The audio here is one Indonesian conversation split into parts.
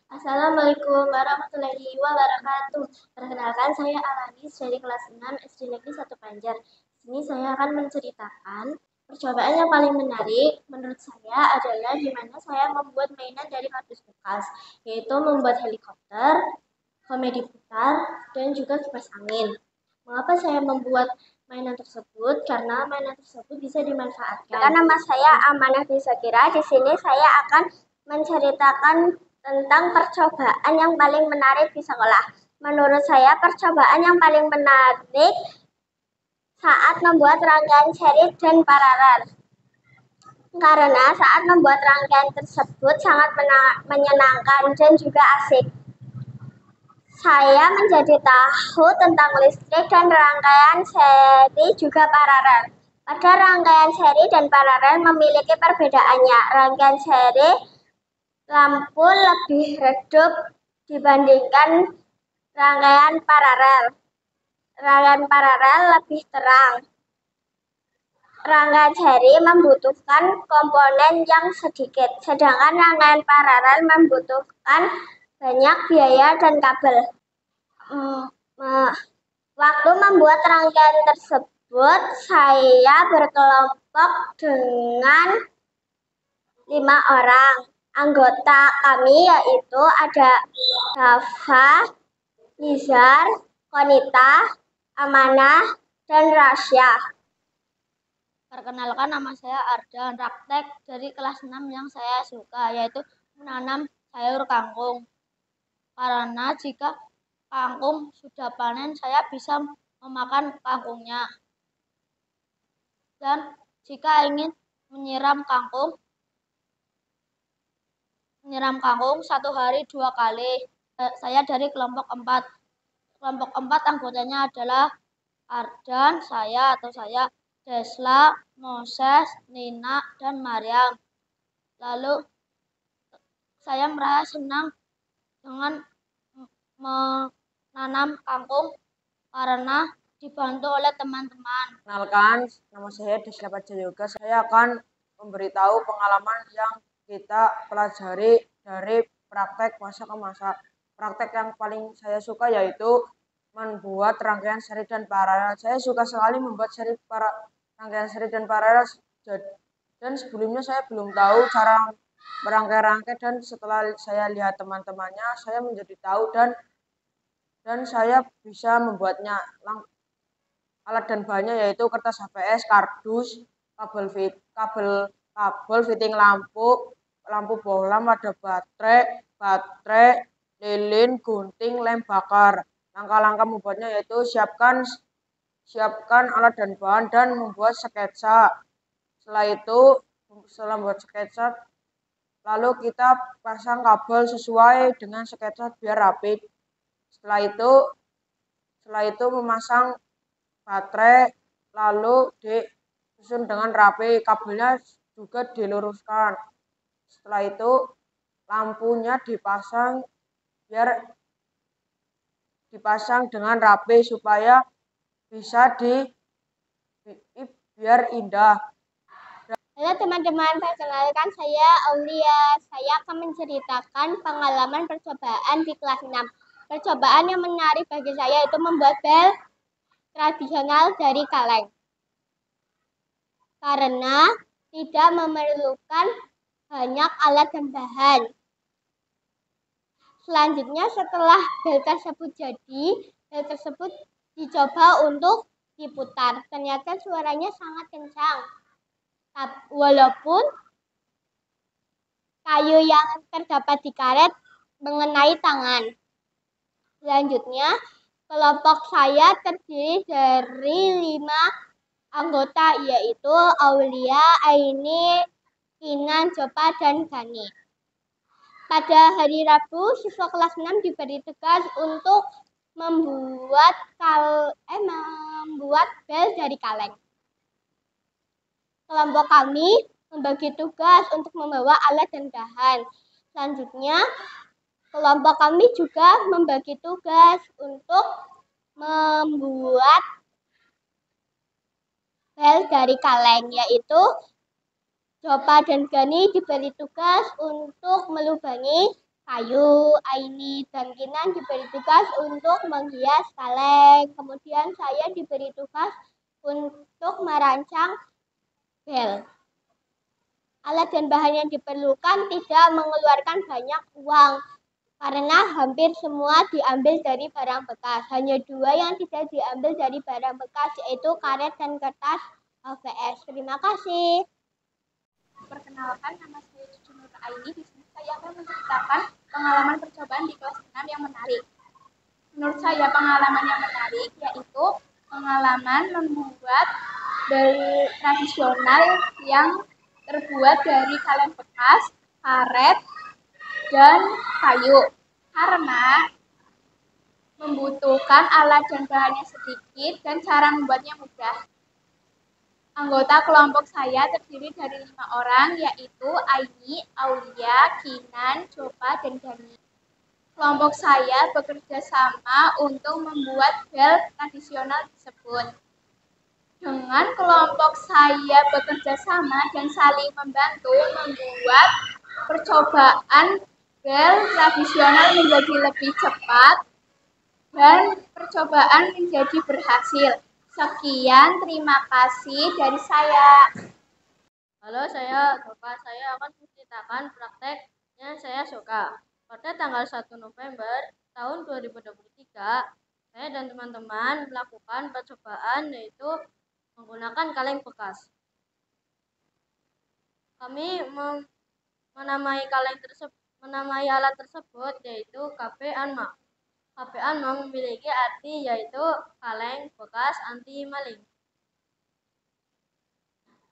Assalamualaikum warahmatullahi wabarakatuh. Perkenalkan, saya Alanis dari kelas 6 SD Negeri 1 Banjar. Di sini saya akan menceritakan percobaan yang paling menarik menurut saya adalah di mana saya membuat mainan dari kardus bekas, yaitu membuat helikopter, komedi putar, dan juga kipas angin. Mengapa saya membuat mainan tersebut? Karena mainan tersebut bisa dimanfaatkan. Nama saya Amanah Bisakira. Di sini saya akan menceritakan tentang percobaan yang paling menarik di sekolah. Menurut saya, percobaan yang paling menarik saat membuat rangkaian seri dan paralel. Karena saat membuat rangkaian tersebut sangat menyenangkan dan juga asik. Saya menjadi tahu tentang listrik dan rangkaian seri juga paralel. Pada rangkaian seri dan paralel memiliki perbedaannya. Rangkaian seri lampu lebih redup dibandingkan rangkaian paralel. Rangkaian paralel lebih terang. Rangkaian seri membutuhkan komponen yang sedikit, sedangkan rangkaian paralel membutuhkan banyak biaya dan kabel. Waktu membuat rangkaian tersebut, saya berkelompok dengan 5 orang. Anggota kami yaitu ada Dafa, Nizar, Konita, Amanah, dan Rasya. Perkenalkan, nama saya Ardan. Praktek dari kelas 6 yang saya suka yaitu menanam sayur kangkung. Karena jika kangkung sudah panen, saya bisa memakan kangkungnya. Dan jika ingin menyiram kangkung 1 hari 2 kali. Saya dari kelompok 4. Kelompok 4 anggotanya adalah Ardan, saya, Desla, Moses, Nina, dan Maryam. Lalu saya merasa senang dengan menanam kangkung karena dibantu oleh teman-teman. Kenalkan, nama saya Desla Pajayoga. Saya akan memberitahu pengalaman yang kita pelajari dari praktek masa ke masa. Praktek yang paling saya suka yaitu membuat rangkaian seri dan paralel. Saya suka sekali membuat rangkaian seri dan paralel, dan sebelumnya saya belum tahu cara merangkai-rangkai, dan setelah saya lihat teman-temannya, saya menjadi tahu dan saya bisa membuatnya. Alat dan bahannya yaitu kertas HVS, kardus, kabel fitting lampu bohlam, ada baterai, lilin, gunting, lem bakar. Langkah-langkah membuatnya yaitu siapkan alat dan bahan dan membuat sketsa. Setelah membuat sketsa, lalu kita pasang kabel sesuai dengan sketsa biar rapi. Setelah itu memasang baterai, lalu disusun dengan rapi, kabelnya juga diluruskan. Setelah itu lampunya dipasang dengan rapi supaya bisa biar indah. Halo teman-teman, perkenalkan saya Aulia. Saya akan menceritakan pengalaman percobaan di kelas 6. Percobaan yang menarik bagi saya itu membuat bel tradisional dari kaleng. Karena tidak memerlukan banyak alat dan bahan. Selanjutnya setelah bel tersebut jadi, bel tersebut dicoba untuk diputar. Ternyata suaranya sangat kencang. Walaupun kayu yang terdapat di karet mengenai tangan. Selanjutnya, kelompok saya terdiri dari 5 anggota, yaitu Aulia, Aini, Kinan, Jopa, dan Gani. Pada hari Rabu, siswa kelas 6 diberi tugas untuk membuat bel dari kaleng. Kelompok kami membagi tugas untuk membawa alat dan bahan. Selanjutnya, kelompok kami juga membagi tugas untuk membuat bel dari kaleng, yaitu Jopa dan Gani diberi tugas untuk melubangi Ayu, Aini, dan Kinan diberi tugas untuk menghias kaleng. Kemudian saya diberi tugas untuk merancang bel. Alat dan bahan yang diperlukan tidak mengeluarkan banyak uang karena hampir semua diambil dari barang bekas. Hanya 2 yang tidak diambil dari barang bekas, yaitu karet dan kertas HVS. Terima kasih. Perkenalkan, nama saya Cucu Nur Aini. Di sini saya akan menceritakan pengalaman percobaan di kelas 6 yang menarik. Menurut saya pengalaman yang menarik yaitu pengalaman membuat bel tradisional yang terbuat dari kaleng bekas, karet, dan kayu. Karena membutuhkan alat dan bahannya sedikit dan cara membuatnya mudah. Anggota kelompok saya terdiri dari 5 orang, yaitu Aini, Aulia, Kinan, Jopa, dan Dani. Kelompok saya bekerja sama untuk membuat bel tradisional tersebut. Dengan kelompok saya bekerja sama dan saling membantu membuat percobaan bel tradisional menjadi lebih cepat dan percobaan menjadi berhasil. Sekian, terima kasih dari saya. Halo, saya Bapak. Saya akan menceritakan praktek yang saya suka. Pada tanggal 1 November tahun 2023, saya dan teman-teman melakukan percobaan yaitu menggunakan kaleng bekas. Kami menamai alat tersebut yaitu KP Anma. KP Anma memiliki arti yaitu kaleng bekas anti maling.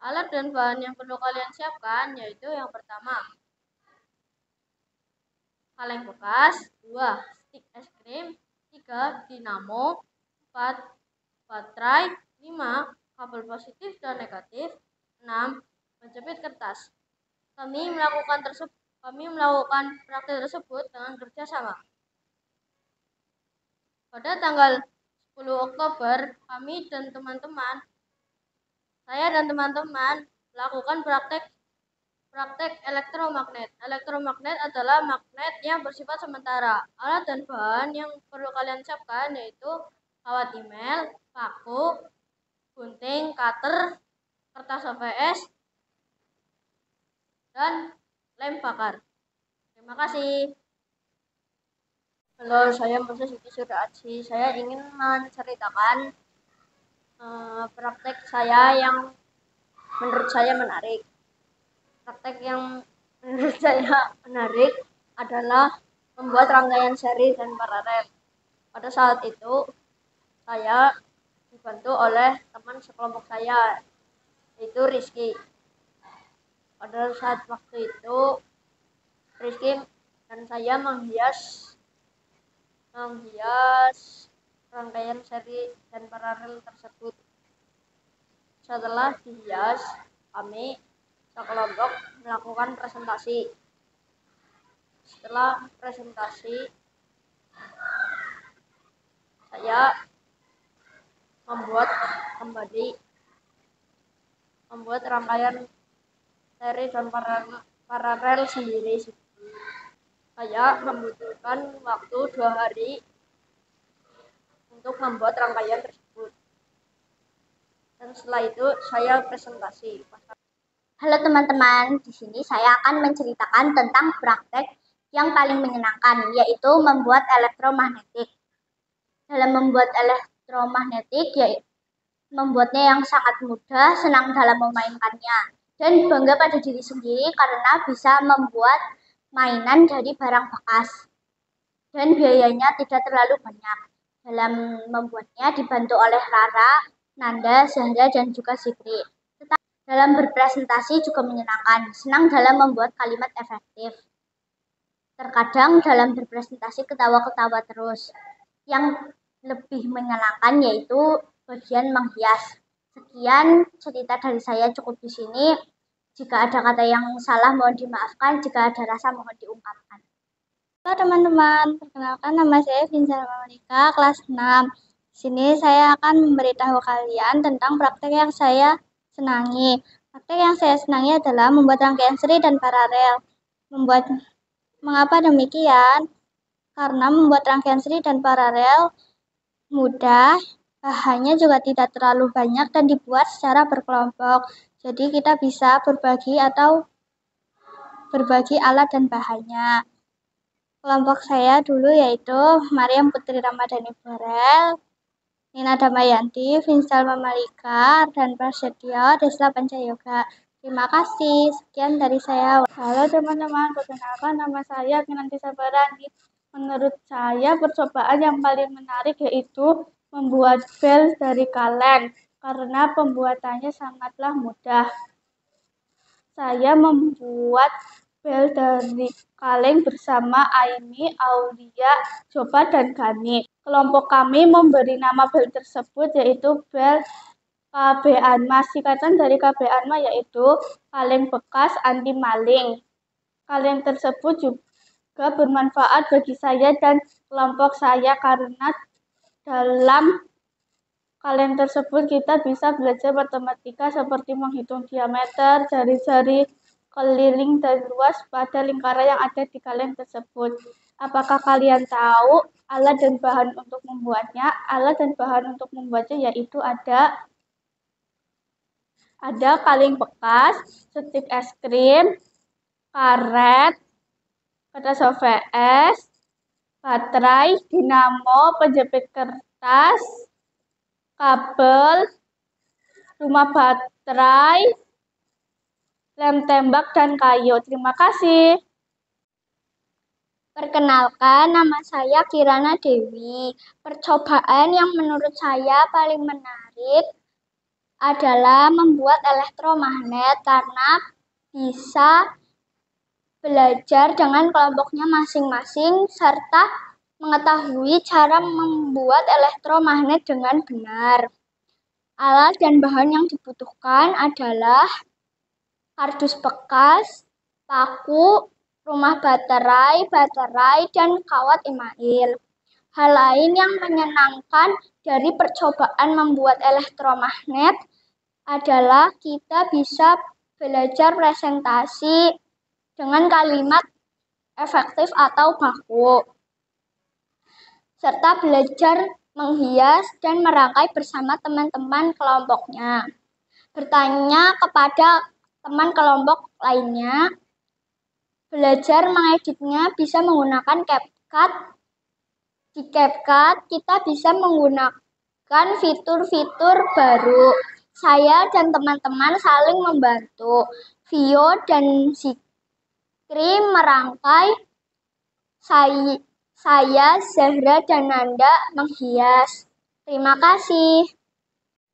Alat dan bahan yang perlu kalian siapkan yaitu yang pertama, kaleng bekas, 2 stik es krim, 3 dinamo, 4 baterai, 5 kabel positif dan negatif, 6 penjepit kertas. Kami melakukan praktik tersebut dengan kerjasama. Pada tanggal 10 Oktober, saya dan teman-teman melakukan praktek elektromagnet. Elektromagnet adalah magnet yang bersifat sementara. Alat dan bahan yang perlu kalian siapkan yaitu kawat email, paku, gunting, cutter, kertas HVS, dan lem bakar. Terima kasih. Halo, saya Moses Siti Suraaji. Saya ingin menceritakan praktek saya yang menurut saya menarik. Praktek yang menurut saya menarik adalah membuat rangkaian seri dan paralel. Pada saat itu, saya dibantu oleh teman sekelompok saya, yaitu Rizky. Pada saat waktu itu, Rizky dan saya menghias rangkaian seri dan paralel tersebut. Setelah dihias, kami sekelompok melakukan presentasi. Setelah presentasi, saya membuat rangkaian seri dan paralel sendiri. Saya membutuhkan waktu 2 hari untuk membuat rangkaian tersebut. Dan setelah itu saya presentasi. Halo teman-teman, di sini saya akan menceritakan tentang praktek yang paling menyenangkan, yaitu membuat elektromagnetik. Dalam membuat elektromagnetik, membuatnya yang sangat mudah, senang dalam memainkannya, dan bangga pada diri sendiri karena bisa membuat mainan dari barang bekas. Dan biayanya tidak terlalu banyak. Dalam membuatnya dibantu oleh Rara, Nanda, Zahra, dan juga Zikri. Dalam berpresentasi juga menyenangkan, senang dalam membuat kalimat efektif. Terkadang dalam berpresentasi ketawa-ketawa terus. Yang lebih menyenangkan yaitu bagian menghias. Sekian cerita dari saya, cukup di sini. Jika ada kata yang salah mohon dimaafkan, jika ada rasa mohon diungkapkan. Halo teman-teman, perkenalkan nama saya Vincent Monika, kelas 6. Di sini saya akan memberitahu kalian tentang praktek yang saya senangi. Praktek yang saya senangi adalah membuat rangkaian seri dan paralel. Mengapa demikian? Karena membuat rangkaian seri dan paralel mudah, bahannya juga tidak terlalu banyak dan dibuat secara berkelompok. Jadi kita bisa berbagi alat dan bahannya. Kelompok saya dulu yaitu Mariam Putri Ramadhani Borel, Nina Damayanti, Vinsal Mamalika, dan Prasetyo Desla Pancayoga. Terima kasih. Sekian dari saya. Halo teman-teman, perkenalkan nama saya Kinanti Sabarani. Menurut saya percobaan yang paling menarik yaitu membuat bel dari kaleng karena pembuatannya sangatlah mudah. Saya membuat bel dari kaleng bersama Aini, Aulia, Jopa, dan Gani. Kelompok kami memberi nama bel tersebut yaitu bel KB Anma. Singkatan dari KB Anma yaitu kaleng bekas anti maling. Kaleng tersebut juga bermanfaat bagi saya dan kelompok saya karena dalam kaleng tersebut kita bisa belajar matematika seperti menghitung diameter jari-jari keliling dan luas pada lingkaran yang ada di kaleng tersebut. Apakah kalian tahu alat dan bahan untuk membuatnya? Alat dan bahan untuk membuatnya yaitu ada kaleng bekas, stik es krim, karet, kertas OVS, baterai, dinamo, penjepit kertas, kabel, rumah baterai, lem tembak, dan kayu. Terima kasih. Perkenalkan, nama saya Kirana Dewi. Percobaan yang menurut saya paling menarik adalah membuat elektromagnet karena bisa belajar dengan kelompoknya masing-masing serta mengetahui cara membuat elektromagnet dengan benar. Alat dan bahan yang dibutuhkan adalah kardus bekas, paku, rumah baterai, dan kawat email. Hal lain yang menyenangkan dari percobaan membuat elektromagnet adalah kita bisa belajar presentasi dengan kalimat efektif atau baku, serta belajar menghias dan merangkai bersama teman-teman kelompoknya. Bertanya kepada teman kelompok lainnya, belajar mengeditnya bisa menggunakan CapCut. Di CapCut kita bisa menggunakan fitur-fitur baru. Saya dan teman-teman saling membantu. Vio dan merangkai, saya, Zahra, dan Nanda menghias. Terima kasih.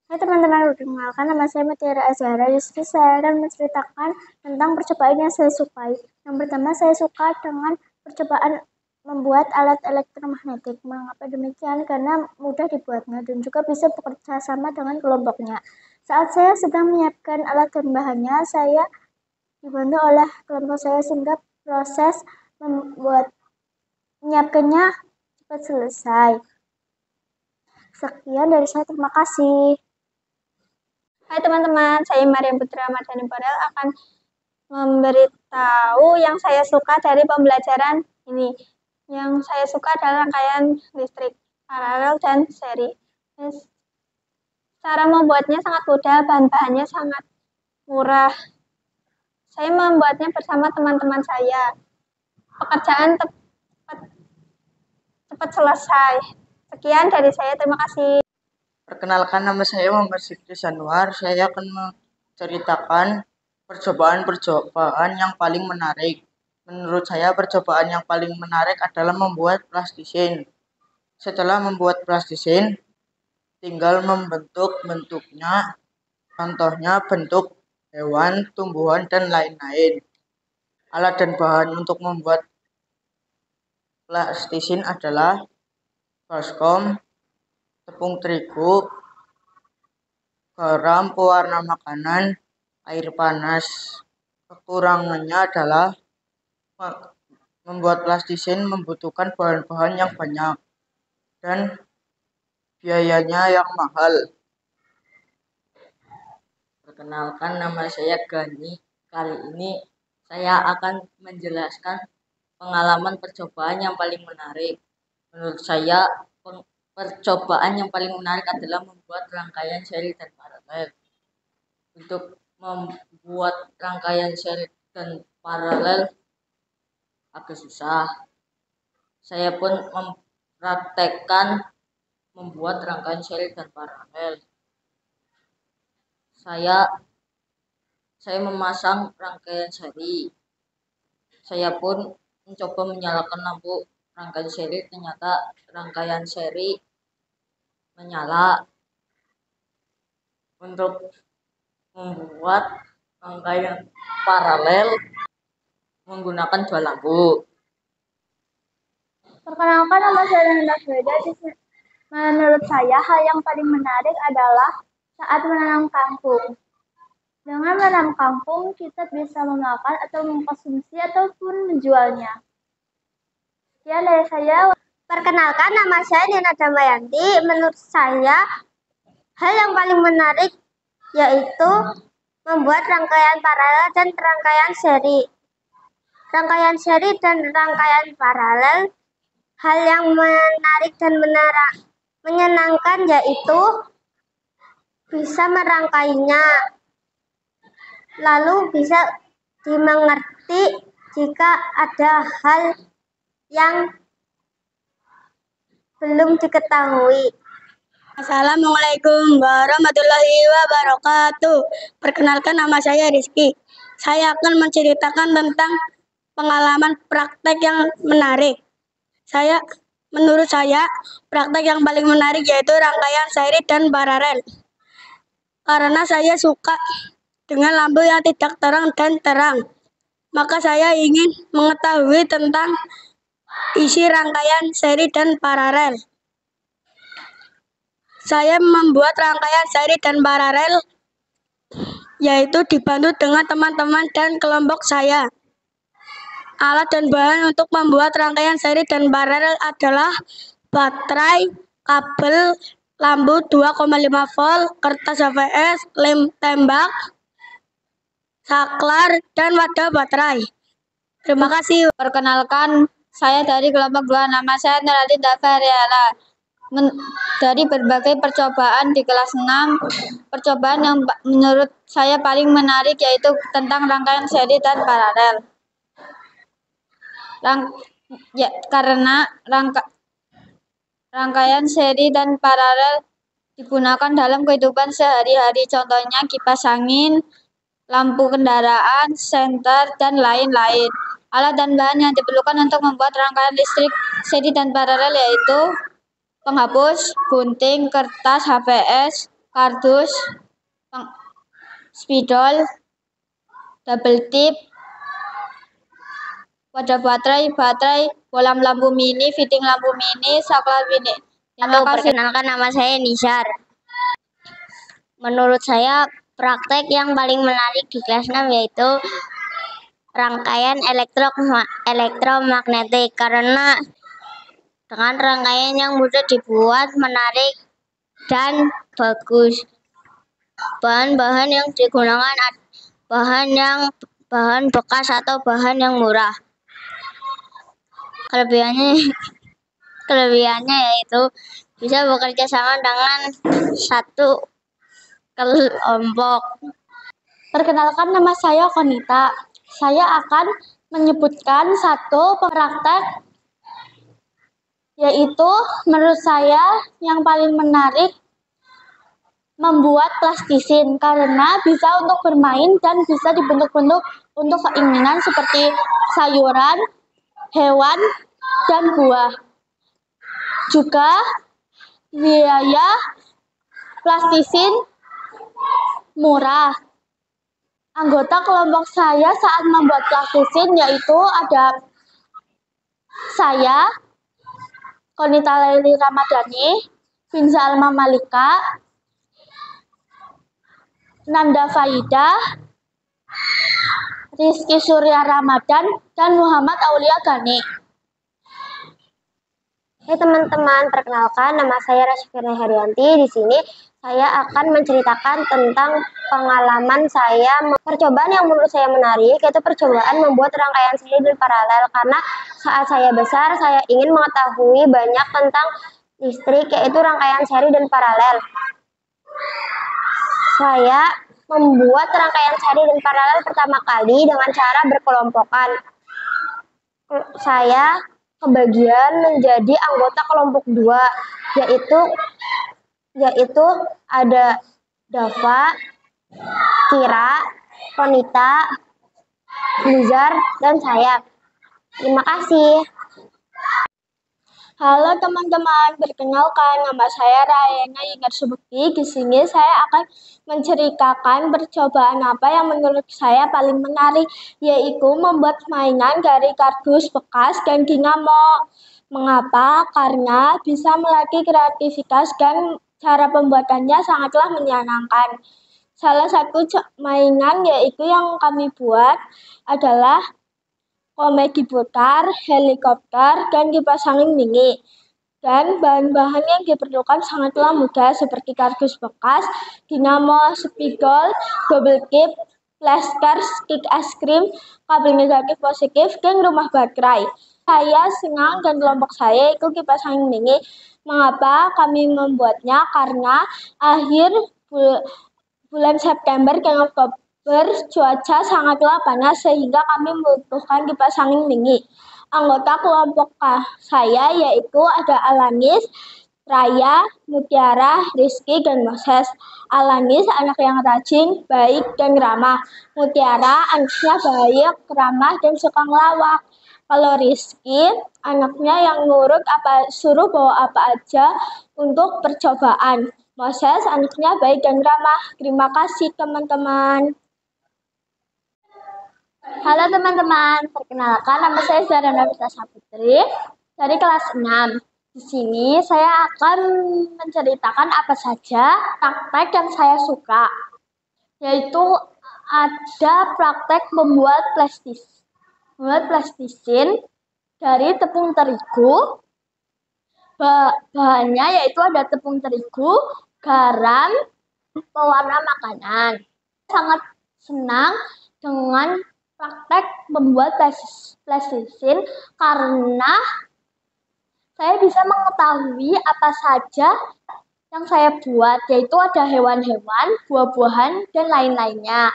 Hai teman-teman, perkenalkan nama saya Mutiara Azhara. Di sini saya akan menceritakan tentang percobaan yang saya sukai. Yang pertama, saya suka dengan percobaan membuat alat elektromagnetik. Mengapa demikian? Karena mudah dibuatnya dan juga bisa bekerja sama dengan kelompoknya. Saat saya sedang menyiapkan alat dan bahannya, saya dibantu oleh kelompok saya sehingga proses menyiapkannya cepat selesai. Sekian dari saya, terima kasih. Hai teman-teman, saya Mariam Putri Ramadhani Borel akan memberitahu yang saya suka dari pembelajaran ini. Yang saya suka adalah rangkaian listrik, paralel, dan seri. Cara membuatnya sangat mudah, bahan-bahannya sangat murah. Saya membuatnya bersama teman-teman saya. Pekerjaan cepat selesai. Sekian dari saya, terima kasih. Perkenalkan, nama saya Muhammad Sikri Sanwar. Saya akan menceritakan percobaan yang paling menarik. Menurut saya percobaan yang paling menarik adalah membuat plastisin. Setelah membuat plastisin, tinggal membentuk bentuknya, contohnya bentuk hewan, tumbuhan, dan lain-lain. Alat dan bahan untuk membuat plastisin adalah baskom, tepung terigu, garam, pewarna makanan, air panas. Kekurangannya adalah membuat plastisin membutuhkan bahan-bahan yang banyak dan biayanya yang mahal. Perkenalkan, nama saya Gani. Kali ini saya akan menjelaskan pengalaman percobaan yang paling menarik. Menurut saya, percobaan yang paling menarik adalah membuat rangkaian seri dan paralel. Untuk membuat rangkaian seri dan paralel agak susah. Saya pun mempraktekkan membuat rangkaian seri dan paralel. Saya memasang rangkaian seri. Saya pun mencoba menyalakan lampu rangkaian seri, ternyata rangkaian seri menyala. Untuk membuat rangkaian paralel menggunakan 2 lampu. Perkenalkan, nama saya Nanda Sweda. Menurut saya, hal yang paling menarik adalah saat menanam kangkung. Dengan menanam kangkung, kita bisa memakan atau mengkonsumsi ataupun menjualnya. Sekian dari saya. Perkenalkan, nama saya Nina Damayanti. Menurut saya, hal yang paling menarik yaitu membuat rangkaian paralel dan rangkaian seri. Rangkaian seri dan rangkaian paralel, hal yang menarik dan menyenangkan yaitu bisa merangkainya, lalu bisa dimengerti jika ada hal yang belum diketahui. Assalamualaikum warahmatullahi wabarakatuh. Perkenalkan, nama saya Rizky. Saya akan menceritakan tentang pengalaman praktek yang menarik. Menurut saya, praktek yang paling menarik yaitu rangkaian seri dan paralel. Karena saya suka dengan lampu yang tidak terang dan terang, maka saya ingin mengetahui tentang isi rangkaian seri dan paralel. Saya membuat rangkaian seri dan paralel yaitu dibantu dengan teman-teman dan kelompok saya. Alat dan bahan untuk membuat rangkaian seri dan paralel adalah baterai, kabel, lampu 2,5 volt, kertas HVS, lem tembak, saklar, dan wadah baterai. Terima kasih. Perkenalkan, saya dari kelompok 2, nama saya Nurati Davariala. Dari berbagai percobaan di kelas 6, percobaan yang menurut saya paling menarik yaitu tentang rangkaian seri dan paralel. Karena rangkaian seri dan paralel digunakan dalam kehidupan sehari-hari, contohnya kipas angin, lampu kendaraan, senter, dan lain-lain. Alat dan bahan yang diperlukan untuk membuat rangkaian listrik seri dan paralel yaitu penghapus, gunting, kertas, HVS, kardus, spidol, double tip, wadah baterai, bolam lampu mini, fitting lampu mini, saklar mini. Perkenalkan, nama saya Nizar. Menurut saya, praktek yang paling menarik di kelas 6 yaitu rangkaian elektromagnetik, karena dengan rangkaian yang mudah dibuat, menarik, dan bagus. Bahan-bahan yang digunakan bahan bekas atau bahan yang murah. Kelebihannya yaitu bisa bekerja sama dengan satu kelompok. Perkenalkan, nama saya Konita. Saya akan menyebutkan satu praktek yaitu menurut saya yang paling menarik membuat plastisin, karena bisa untuk bermain dan bisa dibentuk-bentuk untuk keinginan seperti sayuran, hewan, dan buah. Juga biaya plastisin murah. Anggota kelompok saya saat membuat plastisin yaitu ada saya, Konita Laili Ramadhani, Finza Alma Malika, Nanda Faida, Rizky Surya Ramadan, dan Muhammad Aulia Gani. Hai teman-teman, perkenalkan nama saya Rasyafira Herianti. Di sini saya akan menceritakan tentang pengalaman saya percobaan yang menurut saya menarik, yaitu percobaan membuat rangkaian seri dan paralel. Karena saat saya besar, saya ingin mengetahui banyak tentang listrik, yaitu rangkaian seri dan paralel. Saya membuat rangkaian seri dan paralel pertama kali dengan cara berkelompokan. Saya kebagian menjadi anggota kelompok 2, yaitu ada Dava, Kira, Konita, Nizar, dan saya. Terima kasih. Halo teman-teman, perkenalkan nama saya Rayana Yinggar Subekti. Di sini saya akan menceritakan percobaan apa yang menurut saya paling menarik, yaitu membuat mainan dari kardus bekas dan dinamo. Mengapa? Karena bisa melatih kreativitas dan cara pembuatannya sangatlah menyenangkan. Salah satu mainan yaitu yang kami buat adalah komedi putar, helikopter, dan kipas angin mini. Dan bahan-bahan yang diperlukan sangatlah mudah seperti kardus bekas, dinamo, spidol, double kip, plaster, stick es krim, kabel negatif positif, dan rumah baterai. Saya senang dan kelompok saya itu kipas angin mini. Mengapa kami membuatnya? Karena akhir bulan September dan Oktober cuaca sangatlah panas sehingga kami membutuhkan kipas angin mini. Anggota kelompok saya yaitu ada Alanis, Raya, Mutiara, Rizky, dan Moses. Alanis anak yang rajin, baik, dan ramah. Mutiara anaknya baik, ramah, dan suka ngelawak. Kalau Rizky anaknya yang nurut suruh bawa apa aja untuk percobaan. Moses anaknya baik dan ramah. Terima kasih teman-teman. Halo teman-teman, perkenalkan nama saya Zara Nafisa Saputri dari kelas 6. Di sini saya akan menceritakan apa saja praktek yang saya suka, yaitu ada praktek membuat plastisine dari tepung terigu. Bahannya yaitu ada tepung terigu, garam, pewarna makanan. Sangat senang dengan praktek membuat plastisine karena saya bisa mengetahui apa saja yang saya buat, yaitu ada hewan-hewan, buah-buahan, dan lain-lainnya.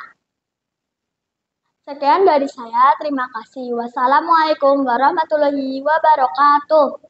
Sekian dari saya, terima kasih. Wassalamualaikum warahmatullahi wabarakatuh.